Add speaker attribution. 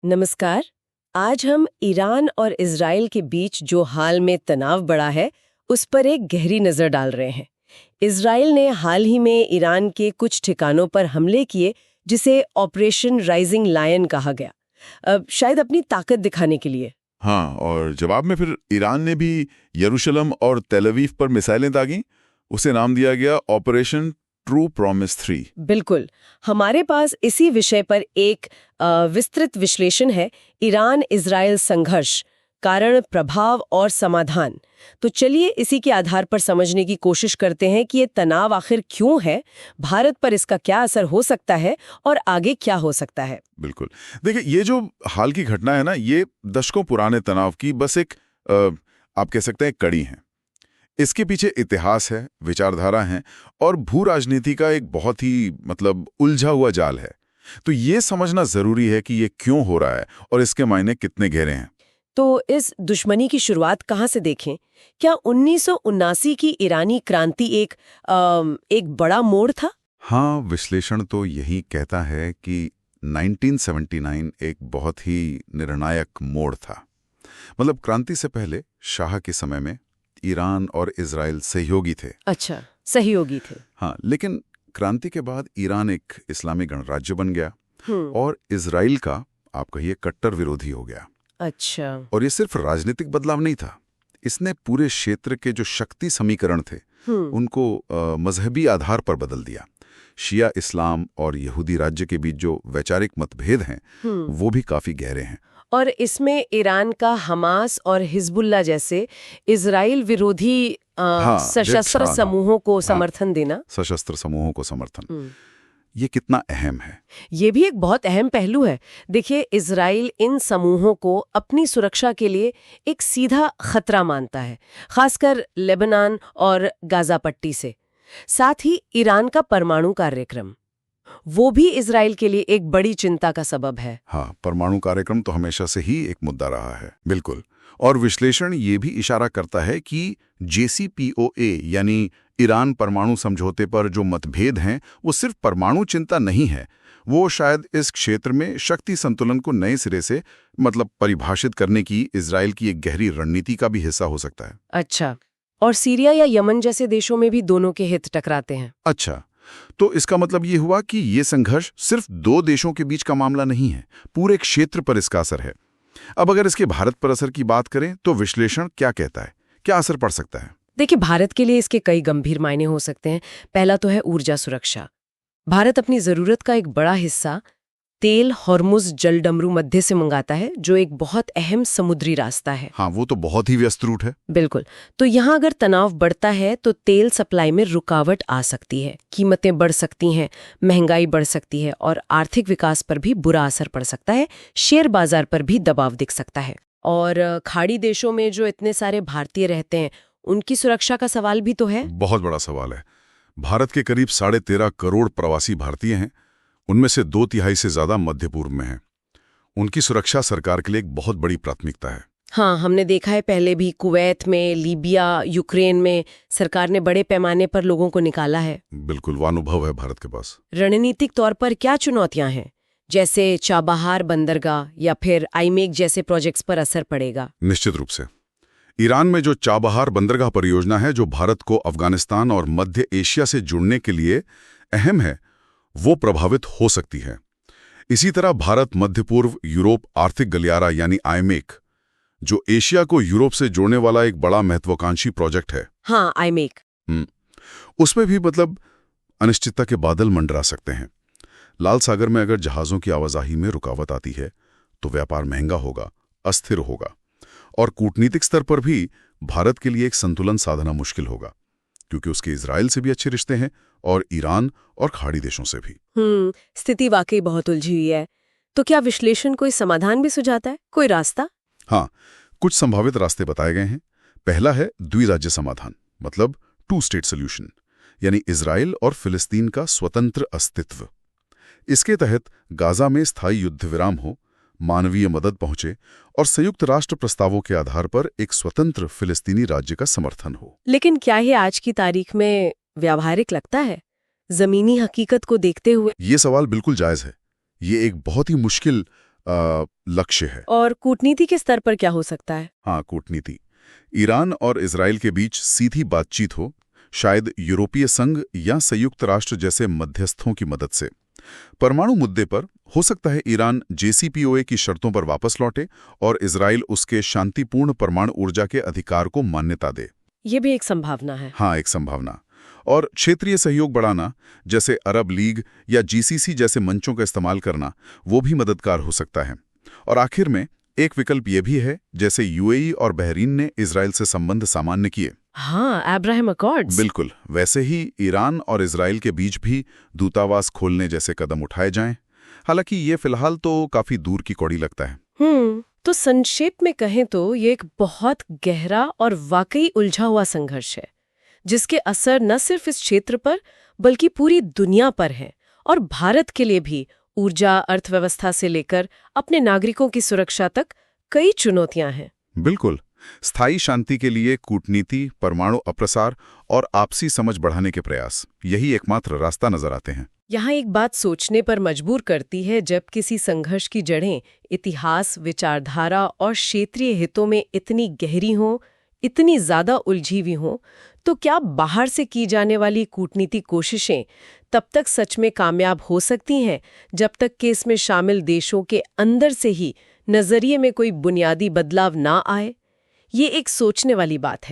Speaker 1: नमस्कार। आज हम ईरान और इजराइल के बीच जो हाल में तनाव बढ़ा है उस पर एक गहरी नजर डाल रहे हैं। इजराइल ने हाल ही में ईरान के कुछ ठिकानों पर हमले किए जिसे ऑपरेशन राइजिंग लायन कहा गया, शायद अपनी ताकत दिखाने के लिए।
Speaker 2: हाँ, और जवाब में फिर ईरान ने भी यरूशलेम और तेल अवीव पर मिसाइलें दागी। उसे नाम दिया गया ऑपरेशन ट्रू प्रॉमिस 3।
Speaker 1: बिल्कुल। हमारे पास इसी विषय पर एक विस्तृत विश्लेषण है, ईरान इजराइल संघर्ष, कारण, प्रभाव और समाधान। तो चलिए इसी के आधार पर समझने की कोशिश करते हैं कि ये तनाव आखिर क्यों है, भारत पर इसका क्या असर हो सकता है और आगे क्या हो सकता है।
Speaker 2: बिल्कुल। देखिए, ये जो हाल की घटना है ना, ये दशकों पुराने तनाव की बस एक आप कह सकते हैं कड़ी है। इसके पीछे इतिहास है, विचारधारा है और भू राजनीति का एक बहुत ही उलझा हुआ जाल है। तो ये समझना जरूरी है कि ये क्यों हो रहा है और इसके मायने कितने गहरे हैं।
Speaker 1: तो इस दुश्मनी की शुरुआत कहाँ से देखें? क्या 1979 की ईरानी क्रांति एक बड़ा मोड़ था?
Speaker 2: हाँ, विश्लेषण तो यही कहता है कि 1979 एक बहुत ही निर्णायक मोड़ था। क्रांति से पहले शाह के समय में ईरान और इजराइल सहयोगी थे।
Speaker 1: अच्छा, सहयोगी थे।
Speaker 2: हाँ, लेकिन क्रांति के बाद ईरान एक इस्लामी गणराज्य बन गया और इजराइल का, आप कहिए, कट्टर विरोधी हो गया।
Speaker 1: अच्छा।
Speaker 2: और ये सिर्फ राजनीतिक बदलाव नहीं था, इसने पूरे क्षेत्र के जो शक्ति समीकरण थे उनको मजहबी आधार पर बदल दिया। शिया इस्लाम और यहूदी राज्य के बीच जो वैचारिक मतभेद हैं वो भी काफी गहरे हैं।
Speaker 1: और इसमें ईरान का हमास और हिजबुल्ला जैसे इजराइल विरोधी सशस्त्र समूहों को समर्थन देना।
Speaker 2: सशस्त्र समूहों को समर्थन, ये कितना अहम है?
Speaker 1: ये भी एक बहुत अहम पहलू है। देखिए, इजराइल इन समूहों को अपनी सुरक्षा के लिए एक सीधा खतरा मानता है, खासकर लेबनान और गाजा पट्टी से। साथ ही ईरान का परमाणु कार्यक्रम, वो भी इजराइल के लिए एक बड़ी चिंता का सबब है।
Speaker 2: हाँ, परमाणु कार्यक्रम तो हमेशा से ही एक मुद्दा रहा है। बिल्कुल। और विश्लेषण ये भी इशारा करता है कि JCPOA यानी ईरान परमाणु समझौते पर जो मतभेद हैं वो सिर्फ परमाणु चिंता नहीं है, वो शायद इस क्षेत्र में शक्ति संतुलन को नए सिरे से परिभाषित करने की इजराइल की एक गहरी रणनीति का भी हिस्सा हो सकता है।
Speaker 1: अच्छा, और सीरिया या यमन जैसे देशों में भी दोनों के हित टकराते हैं।
Speaker 2: अच्छा, तो इसका मतलब ये हुआ कि ये संघर्ष सिर्फ दो देशों के बीच का मामला नहीं है, पूरे क्षेत्र पर इसका असर है। अब अगर इसके भारत पर असर की बात करें तो विश्लेषण क्या कहता है, क्या असर पड़ सकता है?
Speaker 1: देखिए, भारत के लिए इसके कई गंभीर मायने हो सकते हैं। पहला तो है ऊर्जा सुरक्षा। भारत अपनी जरूरत का एक बड़ा हिस्सा तेल हॉर्मुज जलडमरू मध्य से मंगाता है, जो एक बहुत अहम समुद्री रास्ता है।
Speaker 2: हाँ, वो तो बहुत ही व्यस्त रूट है।
Speaker 1: बिल्कुल। तो यहाँ अगर तनाव बढ़ता है तो तेल सप्लाई में रुकावट आ सकती है, कीमतें बढ़ सकती हैं, महंगाई बढ़ सकती है और आर्थिक विकास पर भी बुरा असर पड़ सकता है। शेयर बाजार पर भी दबाव दिख सकता है। और खाड़ी देशों में जो इतने सारे भारतीय रहते हैं, उनकी सुरक्षा का सवाल भी तो है।
Speaker 2: बहुत बड़ा सवाल है। भारत के करीब 13.5 करोड़ प्रवासी भारतीय हैं, उनमें से 2/3 से ज्यादा मध्य पूर्व में हैं। उनकी सुरक्षा सरकार के लिए एक बहुत बड़ी प्राथमिकता है।
Speaker 1: हाँ, हमने देखा है पहले भी कुवैत में, लीबिया, यूक्रेन में सरकार ने बड़े पैमाने पर लोगों को निकाला है।
Speaker 2: बिल्कुल, वो अनुभव है भारत के पास।
Speaker 1: रणनीतिक तौर पर क्या चुनौतियां हैं, जैसे चाबहार बंदरगाह या फिर आईमेक जैसे प्रोजेक्ट्स पर असर पड़ेगा?
Speaker 2: निश्चित रूप से। ईरान में जो चाबहार बंदरगाह परियोजना है, जो भारत को अफगानिस्तान और मध्य एशिया से जुड़ने के लिए अहम है, वो प्रभावित हो सकती है। इसी तरह भारत मध्य पूर्व यूरोप आर्थिक गलियारा यानी आईमेक, जो एशिया को यूरोप से जोड़ने वाला एक बड़ा महत्वाकांक्षी प्रोजेक्ट है।
Speaker 1: हाँ, आईमेक।
Speaker 2: उसमें भी अनिश्चितता के बादल मंडरा सकते हैं। लाल सागर में अगर जहाजों की आवाजाही में रुकावट आती है तो व्यापार महंगा होगा, अस्थिर होगा और कूटनीतिक स्तर पर भी भारत के लिए एक संतुलन साधना मुश्किल होगा, क्योंकि उसके इजराइल से भी अच्छे रिश्ते हैं और ईरान और खाड़ी देशों से भी।
Speaker 1: स्थिति वाकई बहुत उलझी हुई है। तो क्या विश्लेषण कोई समाधान भी सुझाता है, कोई रास्ता?
Speaker 2: हाँ, कुछ संभावित रास्ते बताए गए हैं। पहला है द्विराज्य समाधान, मतलब 2 स्टेट सोल्यूशन, यानी इजराइल और फिलिस्तीन का स्वतंत्र अस्तित्व। इसके तहत गाजा में स्थायी युद्ध विराम हो, मानवीय मदद पहुंचे और संयुक्त राष्ट्र प्रस्तावों के आधार पर एक स्वतंत्र फिलिस्तीनी राज्य का समर्थन हो।
Speaker 1: लेकिन क्या ये आज की तारीख में व्यावहारिक लगता है, जमीनी हकीकत को देखते हुए?
Speaker 2: ये सवाल बिल्कुल जायज है। ये एक बहुत ही मुश्किल लक्ष्य है।
Speaker 1: और कूटनीति के स्तर पर क्या हो सकता है?
Speaker 2: हाँ, कूटनीति। ईरान और इजराइल के बीच सीधी बातचीत हो, शायद यूरोपीय संघ या संयुक्त राष्ट्र जैसे मध्यस्थों की मदद से। परमाणु मुद्दे पर हो सकता है ईरान JCPOA की शर्तों पर वापस लौटे और इजराइल उसके शांतिपूर्ण परमाणु ऊर्जा के अधिकार को मान्यता दे।
Speaker 1: ये भी एक संभावना है।
Speaker 2: हाँ, एक संभावना। और क्षेत्रीय सहयोग बढ़ाना, जैसे अरब लीग या GCC जैसे मंचों का इस्तेमाल करना, वो भी मददगार हो सकता है। और आखिर में एक विकल्प ये भी है, जैसे UAE और बहरीन ने इजराइल से संबंध सामान्य किए।
Speaker 1: हाँ, अब्राहम अकॉर्ड्स।
Speaker 2: बिल्कुल, वैसे ही ईरान और इजराइल के बीच भी दूतावास खोलने जैसे कदम उठाए जाएं। हालांकि ये फिलहाल तो काफी दूर की कौड़ी लगता है।
Speaker 1: तो संक्षेप में कहें तो ये एक बहुत गहरा और वाकई उलझा हुआ संघर्ष है, जिसके असर न सिर्फ इस क्षेत्र पर बल्कि पूरी दुनिया पर हैं। और भारत के लिए भी ऊर्जा, अर्थव्यवस्था से लेकर अपने नागरिकों की सुरक्षा तक कई चुनौतियां हैं।
Speaker 2: बिल्कुल, स्थायी शांति के लिए कूटनीति, परमाणु अप्रसार और आपसी समझ बढ़ाने के प्रयास, यही एकमात्र रास्ता नजर आते हैं।
Speaker 1: यहाँ एक बात सोचने पर मजबूर करती है, जब किसी संघर्ष की जड़ें इतिहास, विचारधारा और क्षेत्रीय हितों में इतनी गहरी हों, इतनी ज्यादा उलझी हुई हों, तो क्या बाहर से की जाने वाली कूटनीतिक कोशिशें तब तक सच में कामयाब हो सकती हैं जब तक कि इसमें शामिल देशों के अंदर से ही नजरिए में कोई बुनियादी बदलाव ना आए? ये एक सोचने वाली बात है।